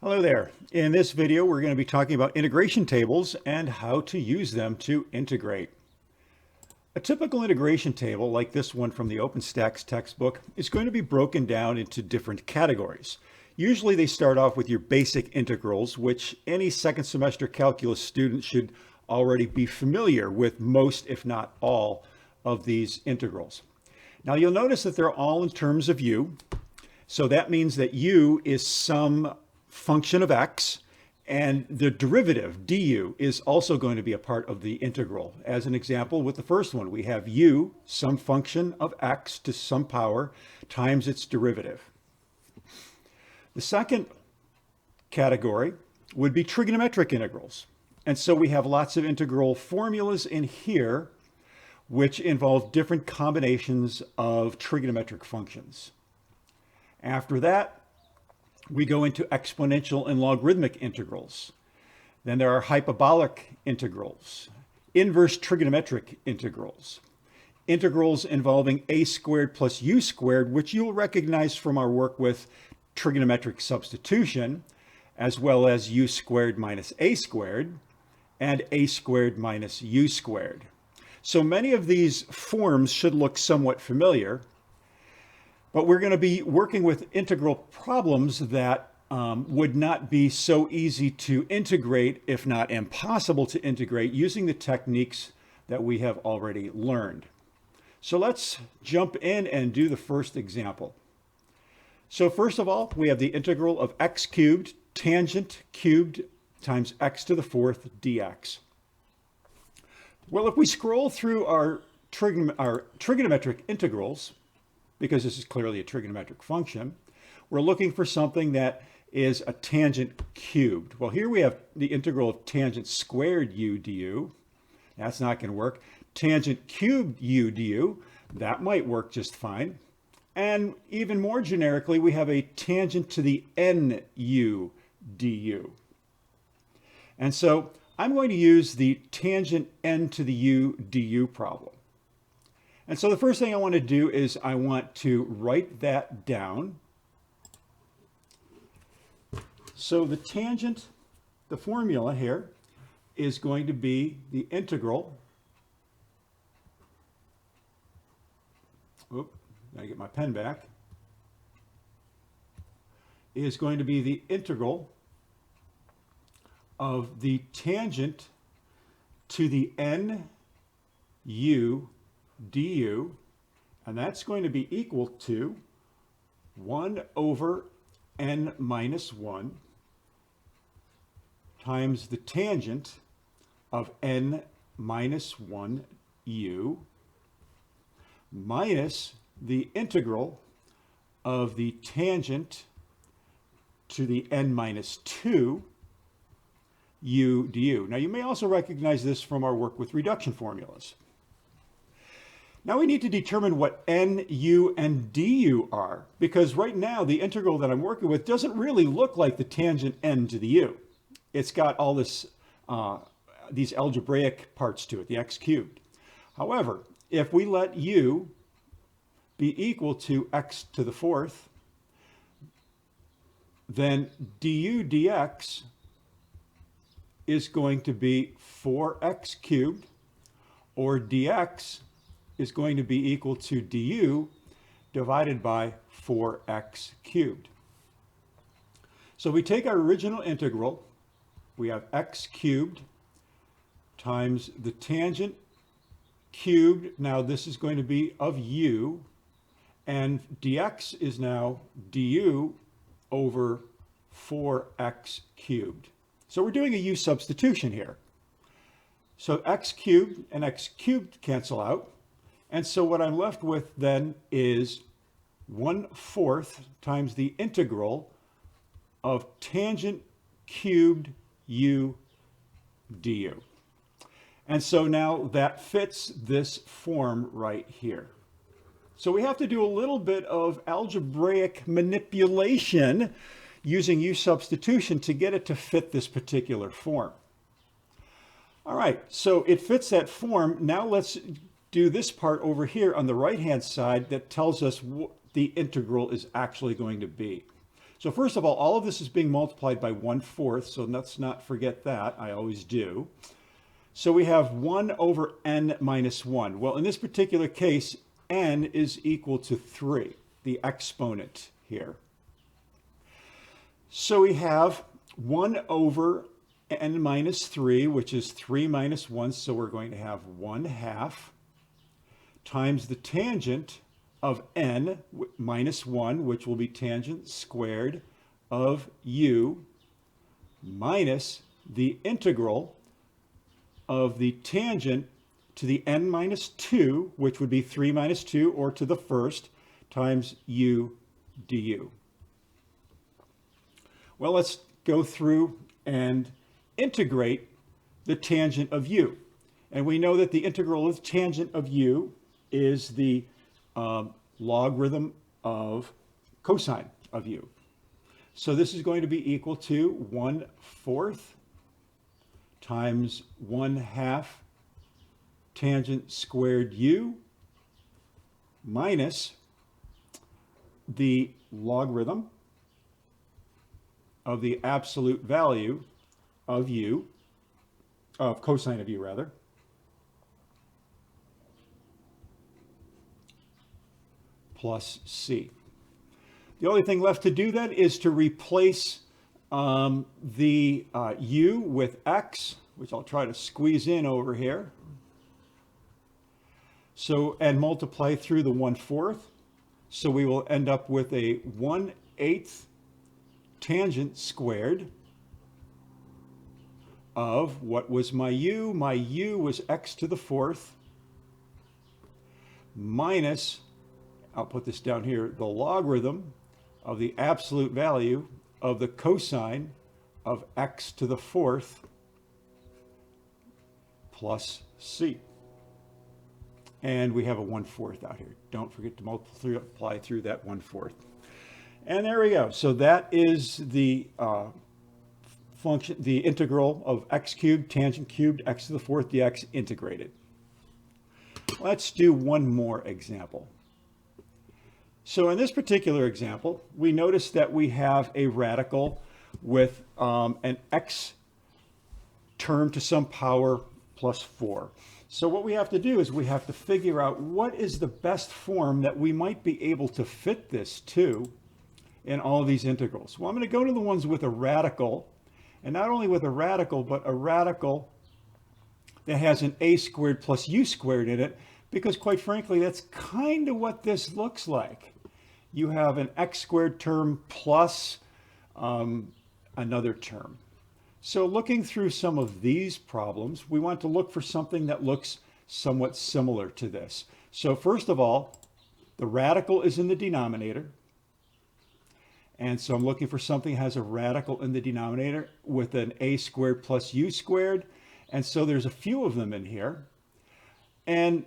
Hello there. In this video, we're going to be talking about integration tables and how to use them to integrate. A typical integration table, like this one from the OpenStax textbook, is going to be broken down into different categories. Usually they start off with your basic integrals, which any second semester calculus student should already be familiar with most, if not all, of these integrals. Now you'll notice that they're all in terms of u. So that means that u is some function of x, and the derivative du is also going to be a part of the integral. As an example, with the first one, we have u, some function of x to some power, times its derivative. The second category would be trigonometric integrals. And so we have lots of integral formulas in here which involve different combinations of trigonometric functions. After that, we go into exponential and logarithmic integrals. Then there are hyperbolic integrals, inverse trigonometric integrals, integrals involving a squared plus u squared, which you'll recognize from our work with trigonometric substitution, as well as u squared minus a squared, and a squared minus u squared. So many of these forms should look somewhat familiar, but we're going to be working with integral problems that would not be so easy to integrate, if not impossible to integrate, using the techniques that we have already learned. So let's jump in and do the first example. So first of all, we have the integral of x cubed tangent cubed times x to the fourth dx. Well, if we scroll through our trigonometric integrals, because this is clearly a trigonometric function, we're looking for something that is a tangent cubed. Well, here we have the integral of tangent squared u du. That's not going to work. Tangent cubed u du, that might work just fine. And even more generically, we have a tangent to the nu du. And so I'm going to use the tangent n to the u du problem. And so the first thing I want to do is I want to write that down. So the tangent, the formula here, is going to be the integral. Oop, gotta get my pen back. Is going to be the integral of the tangent to the nu du, and that's going to be equal to 1 over n minus 1 times the tangent of n minus 1 u minus the integral of the tangent to the n minus 2 u du. Now you may also recognize this from our work with reduction formulas. Now we need to determine what n, u, and du are, because right now the integral that I'm working with doesn't really look like the tangent n to the u. It's got all this, these algebraic parts to it, the x cubed. However, if we let u be equal to x to the fourth, then du dx is going to be 4x cubed, or dx is going to be equal to du divided by 4x cubed. So we take our original integral, we have x cubed times the tangent cubed. Now this is going to be of u, and dx is now du over 4x cubed. So we're doing a u substitution here. So x cubed and x cubed cancel out. And so what I'm left with then is 1/4 times the integral of tangent cubed u du. And so now that fits this form right here. So we have to do a little bit of algebraic manipulation using u substitution to get it to fit this particular form. All right, so it fits that form. Now let's do this part over here on the right-hand side that tells us what the integral is actually going to be. So first of all of this is being multiplied by 1/4, so let's not forget that. I always do. So we have 1 over n minus 1. Well, in this particular case, n is equal to 3, the exponent here. So we have 1 over n minus 3, which is 3 minus 1, so we're going to have 1/2 times the tangent of n minus 1, which will be tangent squared of u, minus the integral of the tangent to the n minus 2, which would be 3 minus 2, or to the first, times u du. Well, let's go through and integrate the tangent of u. And we know that the integral of the tangent of u is the logarithm of cosine of u. So this is going to be equal to 1/4 times 1/2 tangent squared u minus the logarithm of the absolute value of u, of cosine of u rather, plus c. The only thing left to do then is to replace the u with x, which I'll try to squeeze in over here. So, and multiply through the 1/4. So we will end up with a 1/8 tangent squared of what was my u? My u was x to the 4th minus, I'll put this down here, the logarithm of the absolute value of the cosine of x to the 4th plus c. And we have a 1/4 out here. Don't forget to multiply through that 1/4. And there we go. So that is the function, the integral of x cubed, tangent cubed, x to the 4th dx integrated. Let's do one more example. So in this particular example, we notice that we have a radical with an x term to some power plus 4. So what we have to do is we have to figure out what is the best form that we might be able to fit this to in all of these integrals. Well, I'm going to go to the ones with a radical, and not only with a radical, but a radical that has an a squared plus u squared in it, because quite frankly, that's kind of what this looks like. You have an x squared term plus another term. So looking through some of these problems, we want to look for something that looks somewhat similar to this. So first of all, the radical is in the denominator. And so I'm looking for something that has a radical in the denominator with an a squared plus u squared. And so there's a few of them in here. And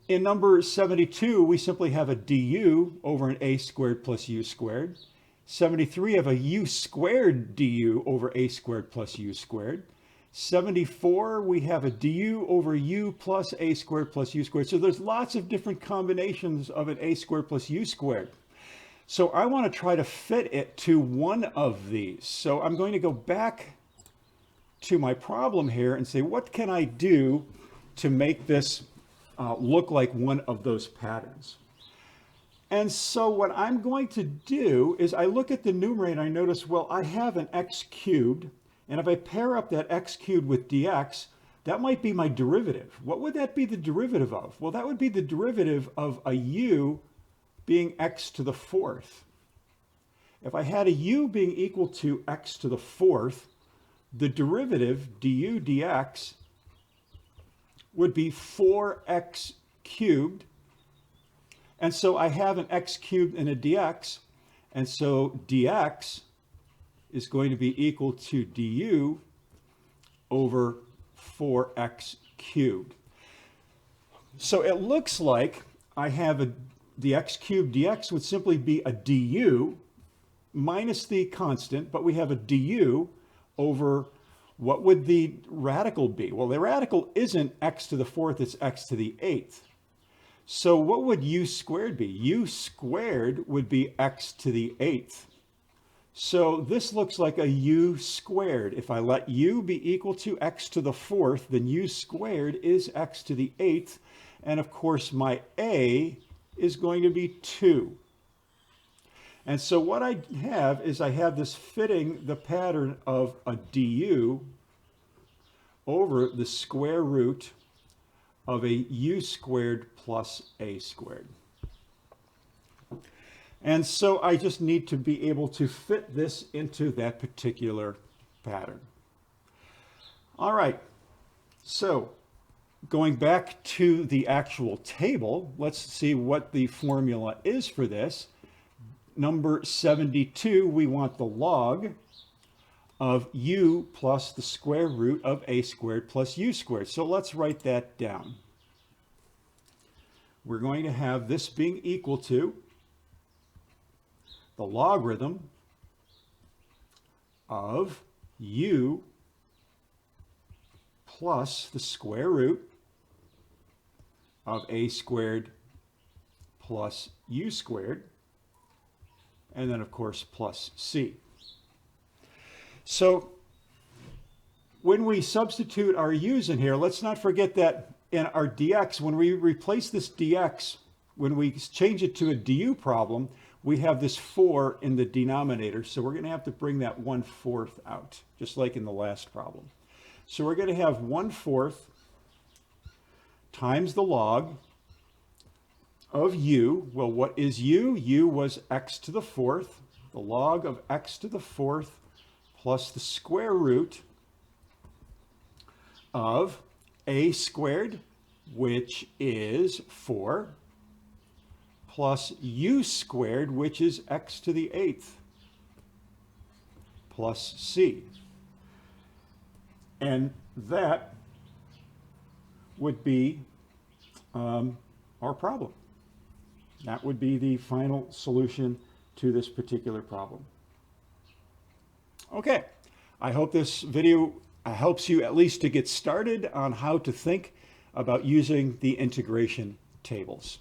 in number 72, we simply have a du over an a squared plus u squared. 73 have a u squared du over a squared plus u squared. 74, we have a du over u plus a squared plus u squared. So there's lots of different combinations of an a squared plus u squared. So I want to try to fit it to one of these. So I'm going to go back to my problem here and say, what can I do to make this look like one of those patterns? And so what I'm going to do is I look at the numerator and I notice, well, I have an x cubed, and if I pair up that x cubed with dx, that might be my derivative. What would that be the derivative of? Well, that would be the derivative of a u being x to the 4th. If I had a u being equal to x to the 4th, the derivative du dx would be 4x cubed. And so I have an x cubed and a dx, and so dx is going to be equal to du over 4x cubed. So it looks like I have the x cubed dx would simply be a du minus the constant, but we have a du over, what would the radical be? Well, the radical isn't x to the 4th, it's x to the 8th. So what would u squared be? U squared would be x to the 8th. So this looks like a u squared. If I let u be equal to x to the 4th, then u squared is x to the 8th. And of course, my a is going to be 2. And so what I have is I have this fitting the pattern of a du over the square root of a u squared plus a squared. And so I just need to be able to fit this into that particular pattern. All right, so going back to the actual table, let's see what the formula is for this. Number 72, we want the log of u plus the square root of a squared plus u squared. So let's write that down. We're going to have this being equal to the logarithm of u plus the square root of a squared plus u squared, and then of course plus c. So when we substitute our u's in here, let's not forget that in our dx, when we replace this dx, when we change it to a du problem, we have this 4 in the denominator. So we're going to have to bring that 1/4 out, just like in the last problem. So we're going to have 1/4 times the log of u. Well, what is u? U was x to the 4th. The log of x to the 4th plus the square root of a squared, which is 4, plus u squared, which is x to the 8th, plus c. And that would be our problem. That would be the final solution to this particular problem. Okay, I hope this video helps you at least to get started on how to think about using the integration tables.